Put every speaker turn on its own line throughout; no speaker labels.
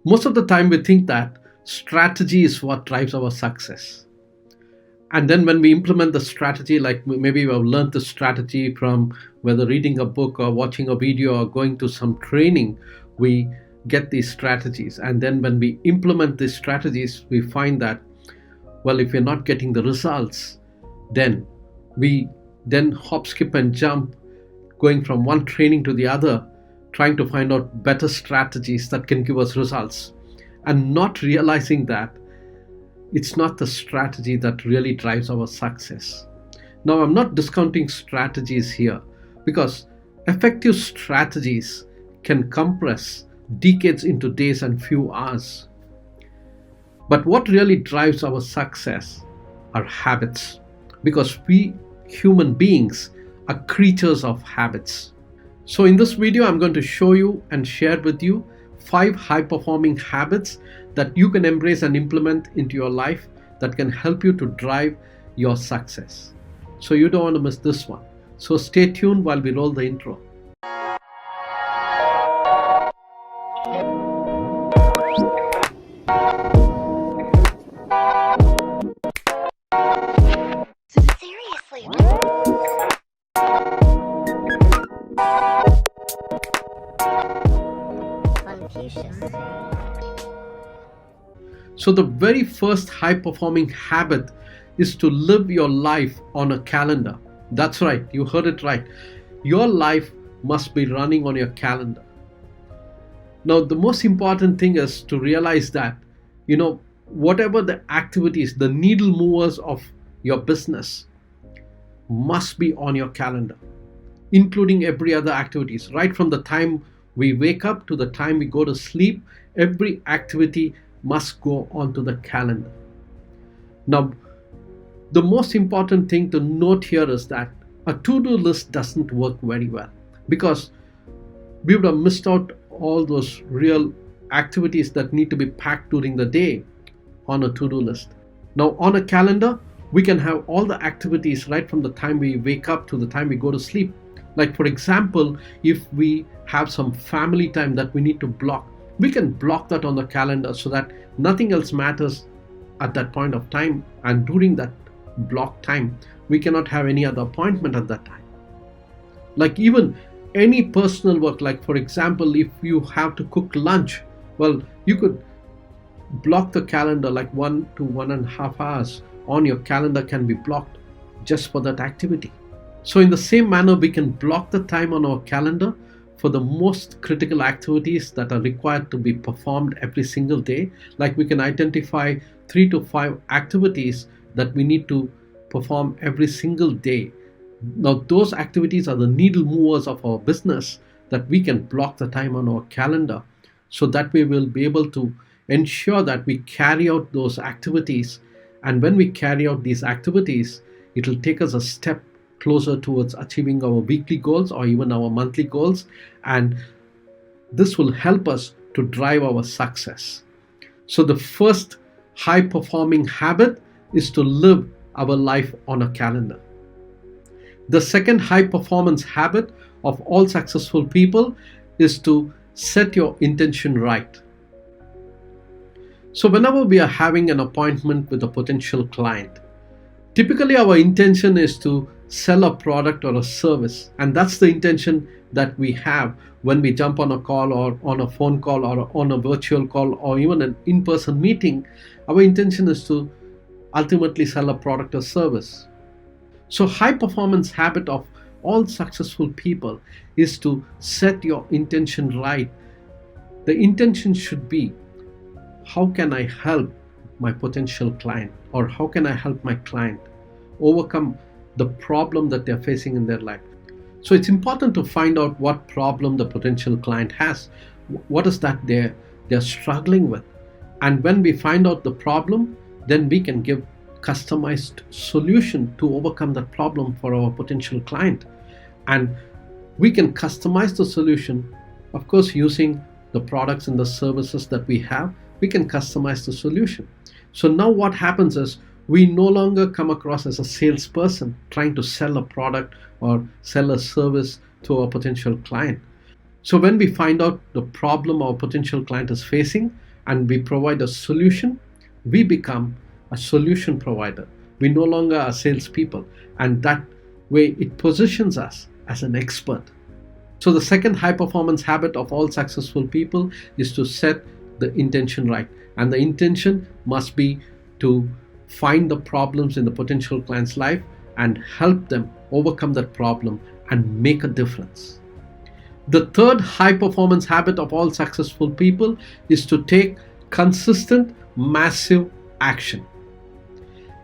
Most of the time, we think that strategy is what drives our success. And then when we implement the strategy, like maybe we've learned the strategy from whether reading a book or watching a video or going to some training, we get these strategies. And then when we implement these strategies, we find that, well, if we're not getting the results, then we then hop, skip, and jump, going from one training to the other, trying to find out better strategies that can give us results, and not realizing that it's not the strategy that really drives our success. Now, I'm not discounting strategies here, because effective strategies can compress decades into days and few hours. But what really drives our success are habits, because we human beings are creatures of habits. So in this video, I'm going to show you and share with you 5 high-performing habits that you can embrace and implement into your life that can help you to drive your success. So you don't want to miss this one. So stay tuned while we roll the intro.
Seriously. Confucius.
So the very first high-performing habit is to live your life on a calendar. That's right, you heard it right. Your life must be running on your calendar. Now, the most important thing is to realize that, whatever the activities, the needle movers of your business must be on your calendar, including every other activities. Right from the time we wake up to the time we go to sleep, every activity must go onto the calendar. Now, the most important thing to note here is that a to-do list doesn't work very well, because we would have missed out all those real activities that need to be packed during the day on a to-do list. Now, on a calendar, we can have all the activities right from the time we wake up to the time we go to sleep. Like, for example, if we have some family time that we need to block, we can block that on the calendar so that nothing else matters at that point of time, and during that block time we cannot have any other appointment at that time. Like even any personal work, like for example, if you have to cook lunch, well, you could block the calendar, like 1 to 1.5 hours on your calendar can be blocked just for that activity. So in the same manner, we can block the time on our calendar for the most critical activities that are required to be performed every single day. Like we can identify 3 to 5 activities that we need to perform every single day. Now, those activities are the needle movers of our business that we can block the time on our calendar, so that we will be able to ensure that we carry out those activities. And when we carry out these activities, it will take us a step closer towards achieving our weekly goals or even our monthly goals, and this will help us to drive our success. So the first high performing habit is to live our life on a calendar. The second high performance habit of all successful people is to set your intention right. So whenever we are having an appointment with a potential client, typically our intention is to sell a product or a service, and that's the intention that we have when we jump on a call or on a phone call or on a virtual call or even an in-person meeting. Our intention is to ultimately sell a product or service. So high performance habit of all successful people is to set your intention right. The intention should be, how can I help my potential client, or how can I help my client overcome the problem that they're facing in their life? So it's important to find out what problem the potential client has. What is that they're struggling with? And when we find out the problem, then we can give customized solution to overcome that problem for our potential client. And we can customize the solution, of course, using the products and the services that we have. We can customize the solution. So now what happens is, we no longer come across as a salesperson trying to sell a product or sell a service to our potential client. So when we find out the problem our potential client is facing, and we provide a solution, we become a solution provider. We no longer are salespeople, and that way it positions us as an expert. So the second high performance habit of all successful people is to set the intention right. And the intention must be to find the problems in the potential client's life and help them overcome that problem and make a difference. The third high performance habit of all successful people is to take consistent, massive action.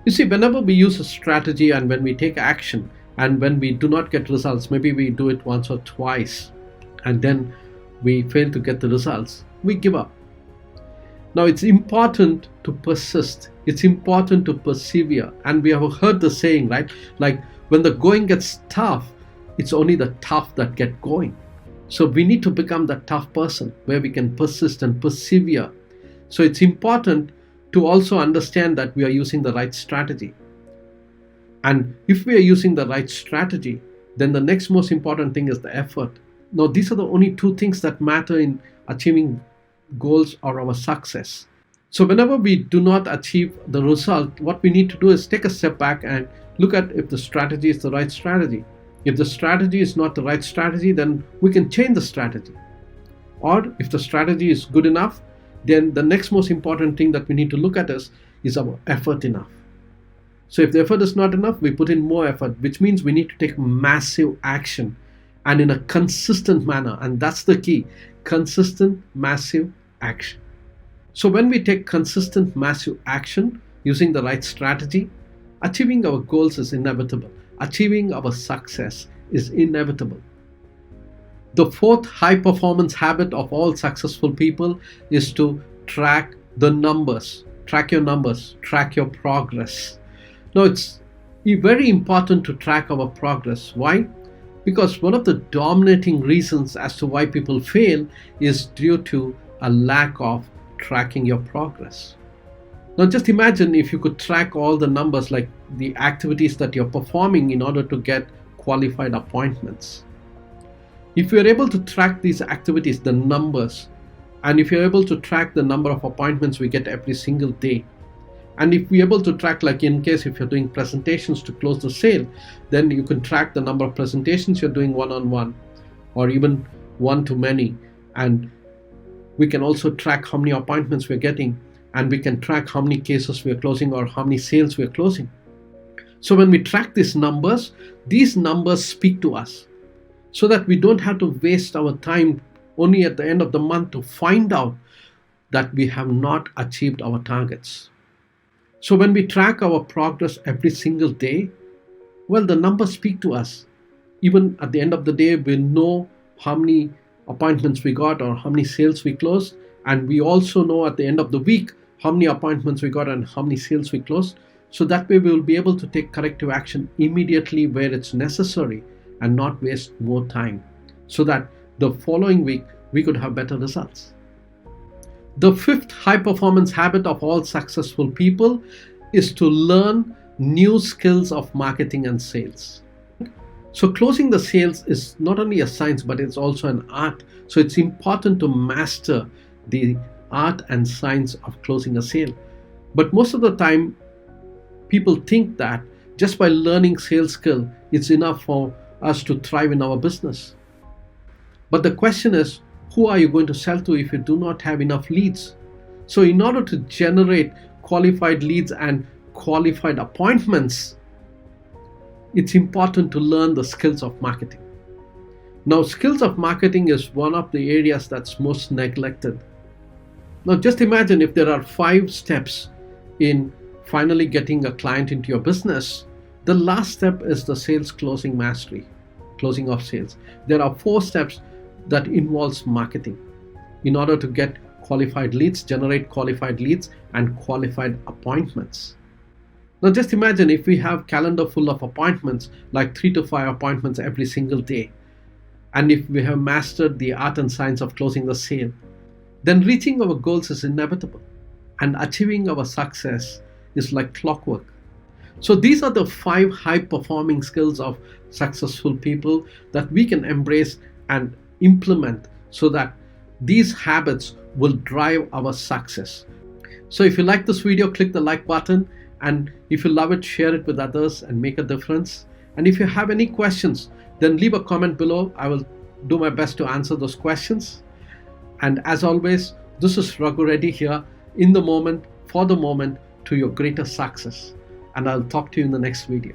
You see, whenever we use a strategy and when we take action and when we do not get results, maybe we do it once or twice and then we fail to get the results, we give up. Now, it's important to persist. It's important to persevere. And we have heard the saying, right? Like when the going gets tough, it's only the tough that get going. So we need to become that tough person where we can persist and persevere. So it's important to also understand that we are using the right strategy. And if we are using the right strategy, then the next most important thing is the effort. Now, these are the only two things that matter in achieving goals or our success. So whenever we do not achieve the result, what we need to do is take a step back and look at if the strategy is the right strategy. If the strategy is not the right strategy, then we can change the strategy. Or if the strategy is good enough, then the next most important thing that we need to look at is our effort enough. So if the effort is not enough, we put in more effort, which means we need to take massive action and in a consistent manner. And that's the key, consistent, massive action. So when we take consistent, massive action using the right strategy, achieving our goals is inevitable. Achieving our success is inevitable. The fourth high performance habit of all successful people is to track the numbers. Track your numbers, track your progress. Now, it's very important to track our progress. Why? Because one of the dominating reasons as to why people fail is due to a lack of tracking your progress. Now just imagine if you could track all the numbers, like the activities that you're performing in order to get qualified appointments. If you're able to track these activities, the numbers, and if you're able to track the number of appointments we get every single day, and if we're able to track, like in case if you're doing presentations to close the sale, then you can track the number of presentations you're doing one-on-one or even one-to-many. And we can also track how many appointments we're getting, and we can track how many cases we're closing or how many sales we're closing. So when we track these numbers speak to us so that we don't have to waste our time only at the end of the month to find out that we have not achieved our targets. So when we track our progress every single day, well, the numbers speak to us. Even at the end of the day, we know how many appointments we got or how many sales we closed. And we also know at the end of the week how many appointments we got and how many sales we closed. So that way we will be able to take corrective action immediately where it's necessary and not waste more time, so that the following week we could have better results. The fifth high performance habit of all successful people is to learn new skills of marketing and sales. So closing the sales is not only a science, but it's also an art. So it's important to master the art and science of closing a sale. But most of the time, people think that just by learning sales skill, it's enough for us to thrive in our business. But the question is, who are you going to sell to if you do not have enough leads? So in order to generate qualified leads and qualified appointments, it's important to learn the skills of marketing. Now, skills of marketing is one of the areas that's most neglected. Now, just imagine if there are 5 steps in finally getting a client into your business. The last step is the sales closing mastery, closing of sales. There are 4 steps that involves marketing in order to get qualified leads, generate qualified leads and qualified appointments. Now just imagine if we have calendar full of appointments, like 3 to 5 appointments every single day, and if we have mastered the art and science of closing the sale, then reaching our goals is inevitable and achieving our success is like clockwork. So these are the 5 high performing skills of successful people that we can embrace and implement so that These habits will drive our success. So if you like this video, click the like button, and if you love it, share it with others and make a difference. And if you have any questions, then leave a comment below. I will do my best to answer those questions. And as always, this is Raghu Reddy here, in the moment, for the moment, to your greater success. And I'll talk to you in the next video.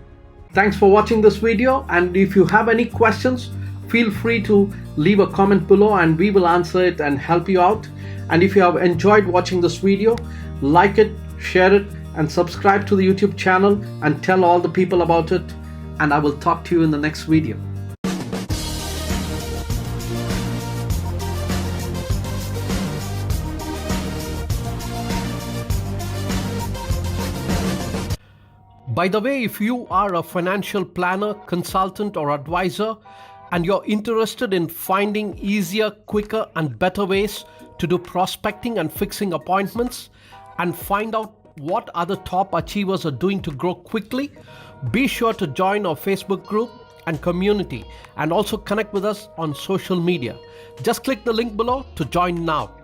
Thanks for watching this video, and if you have any questions, feel free to leave a comment below and we will answer it and help you out. And if you have enjoyed watching this video, like it, share it, and subscribe to the YouTube channel and tell all the people about it. And I will talk to you in the next video. By the way, if you are a financial planner, consultant, or advisor, and you're interested in finding easier, quicker, and better ways to do prospecting and fixing appointments, and find out what other top achievers are doing to grow quickly, be sure to join our Facebook group and community, and also connect with us on social media. Just click the link below to join now.